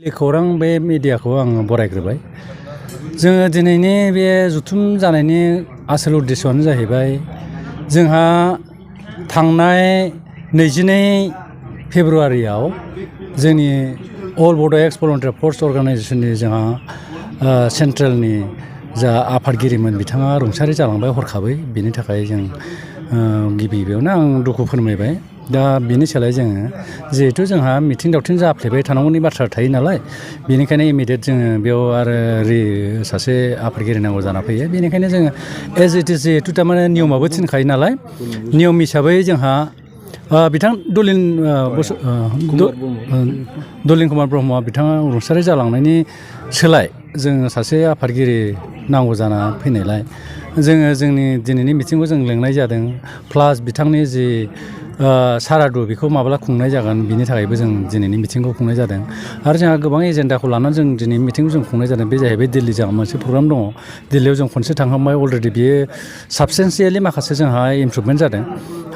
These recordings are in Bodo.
खौरां बे मिडियाखौ आं बरायग्रोबाय जोङो दिनैनि बे जुथुम जानायनि आसोल उद्देश्यआनो जाहैबाय जोंहा थांनाय 22 फेब्रुवारियाव जोंनि अल बड' एक्स भलन्टियार फर्स अर्गानाइजेसननि जोंहा सेन्ट्रेलनि जा आफादगिरिमोन बिथाङा रुंसारि जालांबाय हरखाबै बेनि थाखाय जों गिबियावनो आं दुखु फोरमायबाय दा बेनि सोलाय जोङो जिहेथु जोंहा मिथिं दावथिं जाफ्लेबाय थानांगौनि बाथ्रा थायो नालाय बेनिखायनो इमिडियेट जोङो बेयाव आरो सासे आफादगिरि नांगौ जाना फैयो बेनिखायनो जोङो एज इट इज जिहेतु थारमाने नियमाबो थिनखायो नालाय नियम हिसाबै जोंहा बिथां दलिन कुमार ब्रह्मआ बिथाङा रुंसारि जालांनायनि सोलाय जोङो सासे आफादगिरि नांगौ जाना फैनायलाय जोङो जोंनि दिनैनि मिथिंखौ जों लेंनाय जादों प्लास बिथांनि जि सारादु बेखौ माब्ला खुंनाय जागोन बिनि थाखायबो जों दिनैनि मिथिंखौ खुंनाय जादों आरो जोंहा गोबां एजेन्डाखौ लानानै जों दिनै मिथिंखौ जों खुंनाय जादों बे जाहैबाय दिल्ली जोंहा मोनसे प्रग्राम दङ दिल्लीयाव जों खनसे थांखांबाय अलरेडि बियो साबस्टेन्सियेलि माखासे जोंहा इमप्रुभमेन्ट जादों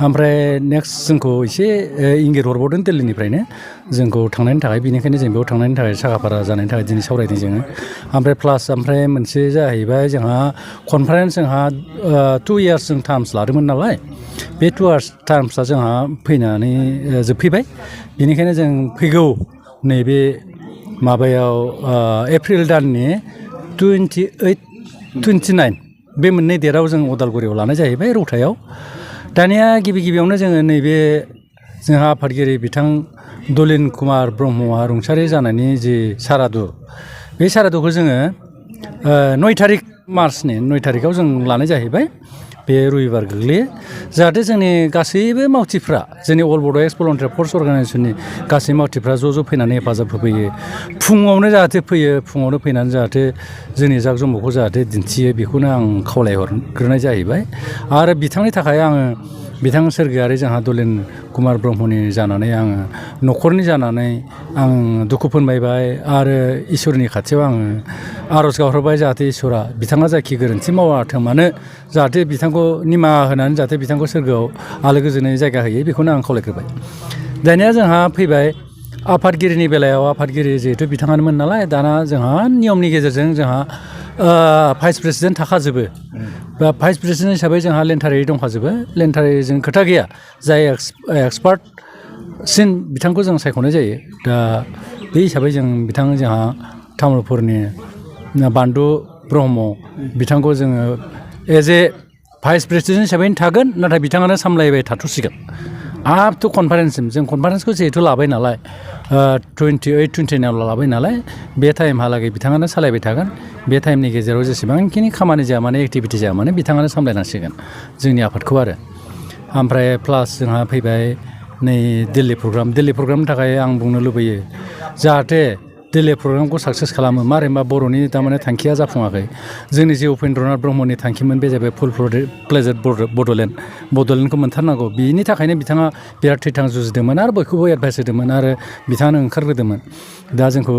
ओमफ्राय नेक्स्ट जोंखौ एसे इंगित हरबावदों दिल्लीनिफ्रायनो जोंखौ थांनायनि थाखाय बेनिखायनो जों बेयाव थांनायनि थाखाय साखाफारा जानायनि थाखाय दिनै सावरायदों जोङो ओमफ्राय मोनसे जाहैबाय जोंहा कनफारेन्स जोंहा 2 इयार्स जों टार्म्स लादोंमोन नालाय बे 2 इयार्स टार्म्सआ जोंहा फैनानै जोबफैबाय बेनिखायनो जों फैगौ नैबे माबायाव एप्रिल दाननि 29 बे मोननै डेटआव जों उदालगुरियाव लानाय जाहैबाय रौतायाव दानिया गिबियावनो जोङो नैबे जोंहा आफादगिरि बिथां दलिन कुमार ब्रह्मआ रुंसारि जानायनि जि सारादु बे सारादुखौ जोङो 9 मार्चनि 9 तारिखआव जों लानाय जाहैबाय बे रबिबार गोग्लैयो जाहाथे जोंनि गासैबो मावथिफ्रा जोंनि अल बड' एक्स भलन्टियार फर्स अर्गानाइजेसननि गासै मावथिफ्रा ज' फैनानै हेफाजाब होफैयो फुङावनो जाहाथे फैयो फुङावनो फैनानै जाहाथे जोंनि जाक जमगखौ जाहाथे दिन्थियो बेखौनो आं खावलायहरग्रोनाय जाहैबाय आरो बिथांनि थाखाय आङो बिथां सोरगोआरि जोंहा दलिन कुमार ब्रह्मनि जानानै आङो न'खरनि जानानै आं दुखु फोरमायबाय आरो इसोरनि खाथियाव आङो आर'ज गाबहरबाय जाहाथे इसोरा बिथाङा जायखि गोरोन्थि मावाथों मानो जाहाथे बिथांखौ निमाहा होनानै जाहाथे बिथांखौ सोरगोआव आलो गोजोनै जायगा होयो बेखौनो आं खावलायग्रोबाय दानिया जोंहा फैबाय आफादगिरिनि बेलायाव आफादगिरि जिहेथु बिथाङानोमोन नालाय दाना जोंहा नियमनि गेजेरजों जोंहा भाइस प्रेसिडेन्ट थाखाजोबो बा भाइस प्रेसिडेन्ट हिसाबै जोंहा लेन्टारि दंखाजोबो लेन्टारिजों खोथा गैया जाय एक्सपार्टसिन बिथांखौ जों सायख'नाय जायो दा बे हिसाबै जों जोंहा तामुलपुरनि बान्दु ब्रह्म बिथांखौ जोङो एज ए भाइस प्रेसिडेन्ट हिसाबैनो थागोन नाथाय बिथाङानो सामलायबाय थाथ'सिगोन आप टु कनफारेन्ससिम जों कनफारेन्सखौ जिहेथु लाबाय नालाय 29 लाबाय नालाय बे टाइमहालागै बिथाङानो सालायबाय थागोन बे टाइमनि गेजेराव जेसेबांखिनि खामानि जाया माने एक्टिभिटि जाया माने बिथाङानो सामलायनांसिगोन जोंनि आफादखौ आरो ओमफ्राय प्लास जोंहा फैबाय नै दिल्ली प्रग्रामनि थाखाय आं बुंनो लुबैयो जाहाथे दिल्ली प्रग्रामखौ साक्सेस खालामो मारै होनबा बर'नि थारमाने थांखिया जाफुङाखै जोंनि जे उपेन्द्रनाथ ब्रह्मनि थांखिमोन बे जाबाय फुल प्लेजेड बड'लेण्डखौ मोनथारनांगौ बिनि थाखायनो बिथाङा बिराद थैथां जुजिदोंमोन आरो बयखौबो एडभाइस होदोंमोन आरो बिथाङानो ओंखारग्रोदोंमोन दा जोंखौ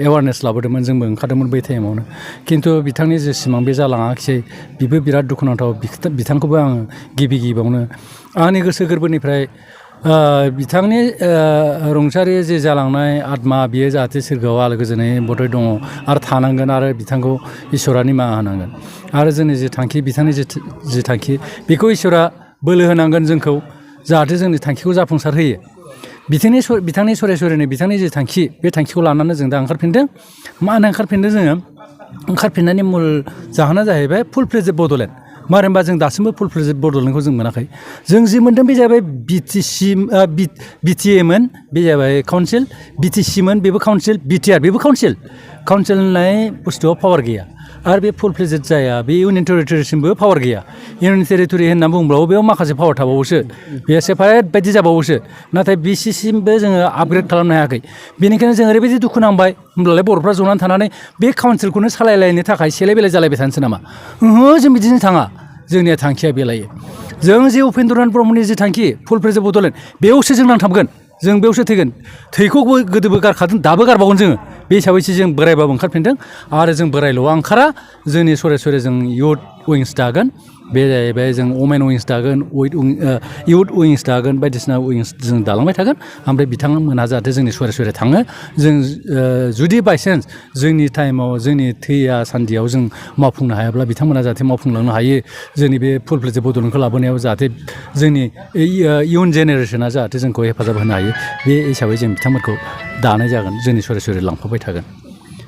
एवारनेस लाबोदोंमोन जोंबो ओंखारदोंमोन बै टाइमावनो खिन्थु बिथांनि जे सिमां बे जालाङाखिसै बेबो बिराद दुखुनांथाव बिथांखौबो आङो गिबियावनो आंनि गोसो गोरबोनिफ्राय बिथांनि रुंसारि जे जालांनाय आत्मा बियो जाहाथे सोरगोआव आलो गोजोनै बधय दङ आरो थानांगोन आरो बिथांखौ इसोरा निमाहा होनांगोन आरो जोंनि जे थांखि बिथांनि जे थांखि बेखौ इसोरा बोलो होनांगोन जोंखौ जाहाथे जोंनि थांखिखौ जाफुंसार होयो बिथांनि सरासरिनि बिथांनि जे थांखि बे थांखिखौ लानानै जों दा ओंखारफिनदों मानो ओंखारफिनदों जोङो ओंखारफिननायनि मुल जाहोना जाहैबाय फुल प्लेजेड बड'लेण्ड मानो होनबा जों दासिमबो फुल प्लेजेड बड'लेण्डखौ जों मोनाखै जों जि मोन्दों बे जाबाय बिटिएमोन बे जाबाय काउन्सिल बिटिसिमोन बेबो काउन्सिल बिटिआर बेबो काउन्सिल होननाय बुस्थुआव पावार गैया आरो बे फुल प्लेजेड जाया बे इउनियन टेरिटरिसिमबो पावार गैया इउनियन टेरिटरि होनना बुङोब्लाबो बेयाव माखासे पावार थाबावोसो बे सेपारेट बायदि जाबावोसो नाथाय बिसिसिमबो जोङो आपग्रेड खालामनो हायाखै बेनिखायनो जों ओरैबायदि दुखु नांबाय होमब्लालाय बर'फ्रा जनानै थानानै बे काउन्सिलखौनो सालायलायनो थाखाय सेलाय बेलाय जालायबाय थानोसै नामा जों बिदिनो थाङा जोंनिया थांखिया बेलायो जों जे उपेन्द्रनाथ ब्रह्मनि जे थांखि फुल प्लेजेड बड'लेण्ड बेयावसो जों नांथाबगोन जों बेयावसो थैगोन थैखौबो गोदोबो गारखादों दाबो गारबावगोन जोङो बे हिसाबैसो जों बोरायबाबो ओंखारफिनदों आरो जों बोरायल' ओंखारा जोंनि सरे जों इयुथ उइंस दागोन बे जाहैबाय जों वमेन उइंस दागोन इउथ उइंस दागोन बायदिसिना उइंस जों दालांबाय थागोन ओमफ्राय बिथांमोनहा जाहाथे जोंनि सरे सरे थाङो जों जुदि बायसान्स जोंनि टाइमाव जोंनि थैया सान्दियाव जों मावफुंनो हायाब्ला बिथांमोना जाहाथे मावफुंलांनो हायो जोंनि बे फुल फ्लेजेड बड'लेण्डखौ लाबोनायाव जाहाथे जोंनि इयुन जेनेरेसना जाहाथे जोंखौ हेफाजाब होनो हायो बे हिसाबै जों बिथांमोनखौ दानाय जागोन जोंनि सरे सरे लांफाबाय थागोन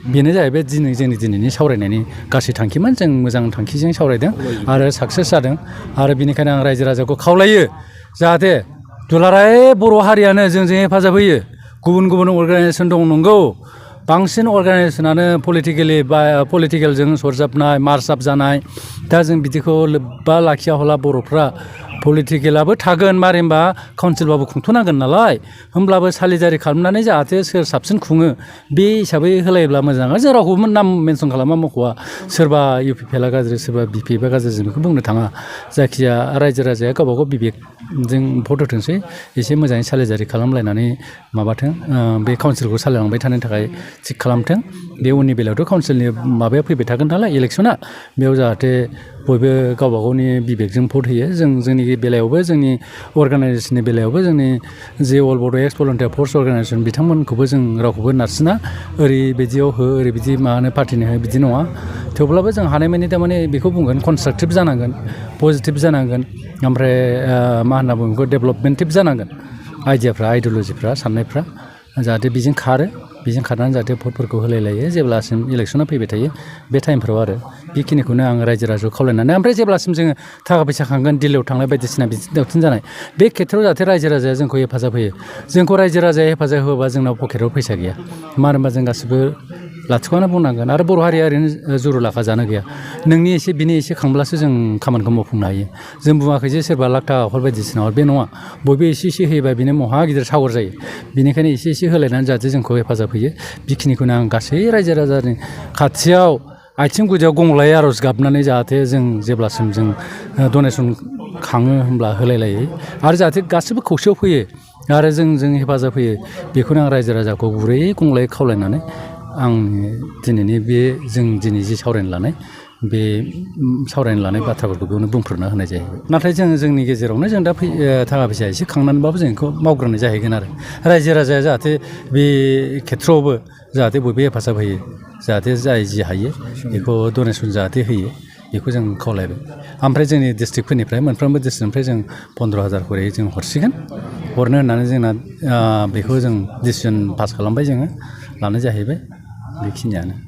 बेनो जाहैबाय जोंनि दिनैनि सावरायनायनि गासै थांखिमोन जों मोजां थांखिजों सावरायदों आरो साक्सेस जादों आरो बेनिखायनो आं रायजो राजाखौ खावलायो जाहाथे दुलाराय बर' हारियानो जोंजों हेफाजाब होयो गुबुन गुबुन अर्गानाइजेसन दं नंगौ बांसिन अर्गानाइजेसनानो पलिटिकेलजों सरजाबनाय मार्चआप जानाय दा जों बिदिखौ लोब्बा लाखिया हला बर'फ्रा पलिटिकेलाबो थागोन मारै होनबा काउन्सिलबाबो खुंथ'नांगोन नालाय होमब्लाबो सालिजारि खालामनानै जाहाथे सोर साबसिन खुङो बे हिसाबै होलायोब्ला मोजां जों रावखौबो नाम मेनसन खालामा मख'वा सोरबा इउ पि पि एलआ गाज्रि सोरबा बि पि एफआ गाज्रि जों बेखौ बुंनो थाङा जायखिजाया रायजो राजाया गावबा गाव बिबेकजों भट होथोंसै एसे मोजाङै सालिजारि खालामलायनानै माबाथों बे काउन्सिलखौ सालायलांबाय थानो थाखाय थिग खालामथों बे उननि बेलायावथ' काउन्सिलनि माबाया फैबाय थागोन नालाय इलेक्सना बेयाव जाहाथे बयबो गावबा गावनि बिबेकजों भट होयो जोंनि बेलायावबो जोंनि अर्गानाइजेसननि बेलायावबो जोंनि जे अल बड' एक्स भलन्टियार फर्स अर्गानाइजेसन बिथांमोनखौबो जों रावखौबो नारसिना ओरैबायदियाव हो ओरैबायदि मानो पार्टिनो हो बिदि नङा थेवब्लाबो जों हानायमानि थारमाने बेखौ बुंगोन कनस्ट्राक्टिभ जानांगोन पजिटिभ जानांगोन ओमफ्राय मा होनना बुङो बेखौ डेभेलपमेन्टिभ जानांगोन आइडियाफ्रा आइडिय'लजिफ्रा साननायफ्रा जाहाथे बेजों खारनानै जाहाथे भटफोरखौ होलायलायो जेब्लासिम इलेक्सना फैबाय थायो बे टाइमफ्राव आरो बेखिनिखौनो आं रायजो राजाखौ खावलायनानै ओमफ्राय जेब्लासिम जोङो थाखा फैसा खांगोन दिल्लीयाव थांनाय बायदिसिना दावथिन जानाय बे खेथ्रआव जाहाथे रायजो राजाया जोंखौ हेफाजाब होयो जोंखौ रायजो राजाया हेफाजाब होयोबा जोंनाव पकेटाव फैसा गैया मानो होनबा जों गासिबो लाथिख'आनो बुंनांगोन आरो बर' हारिया ओरैनो जुरुलाखा जानो गैया नोंनि एसे बिनि एसे खांब्लासो जों खामानिखौ मावफुंनो हायो जों बुङाखै जे सोरबा लाख थाखा हर बायदिसिना हर बे नङा बयबो एसे एसे होयोबा बेनो महा गिदिर सागर जायो बेनिखायनो एसे एसे होलायनानै जाहाथे जोंखौ हेफाजाब होयो बेखिनिखौनो आं गासै रायजो राजानि खाथियाव आथिं गुदियाव गंलाय आर'ज गाबनानै जाहाथे जों जेब्लासिम जों डनेसन खाङो होमब्ला होलायलायो आरो जाहाथे गासिबो खौसेयाव फैयो आरो जों हेफाजाब होयो बेखौनो आं रायजो राजाखौ गुरै गंलायै खावलायनानै आं दिनैनि बे जों दिनै जि सावरायनो लानाय बाथ्राफोरखौ बेयावनो बुंफोरना होनाय जाहैबाय नाथाय जोंनि गेजेरावनो जों दा थाखा फैसा एसे खांनानैबाबो जों बेखौ मावग्रोनाय जाहैगोन आरो रायजो राजाया जाहाथे बे खेथ्रआवबो जाहाथे बयबो हेफाजाब होयो जाहाथे जाय जि हायो बेखौ डनेसन जाहाथे होयो बेखौ जों खावलायबाय ओमफ्राय जोंनि डिस्ट्रिक्टफोरनिफ्राय मोनफ्रोमबो डिस्ट्रिक्टनिफ्राय जों 15,000 खरै जों हरसिगोन हरनो होननानै जोंना बेखौ जों डिसिसन पास खालामबाय जोङो लानाय जाहैबाय बेखिनियानो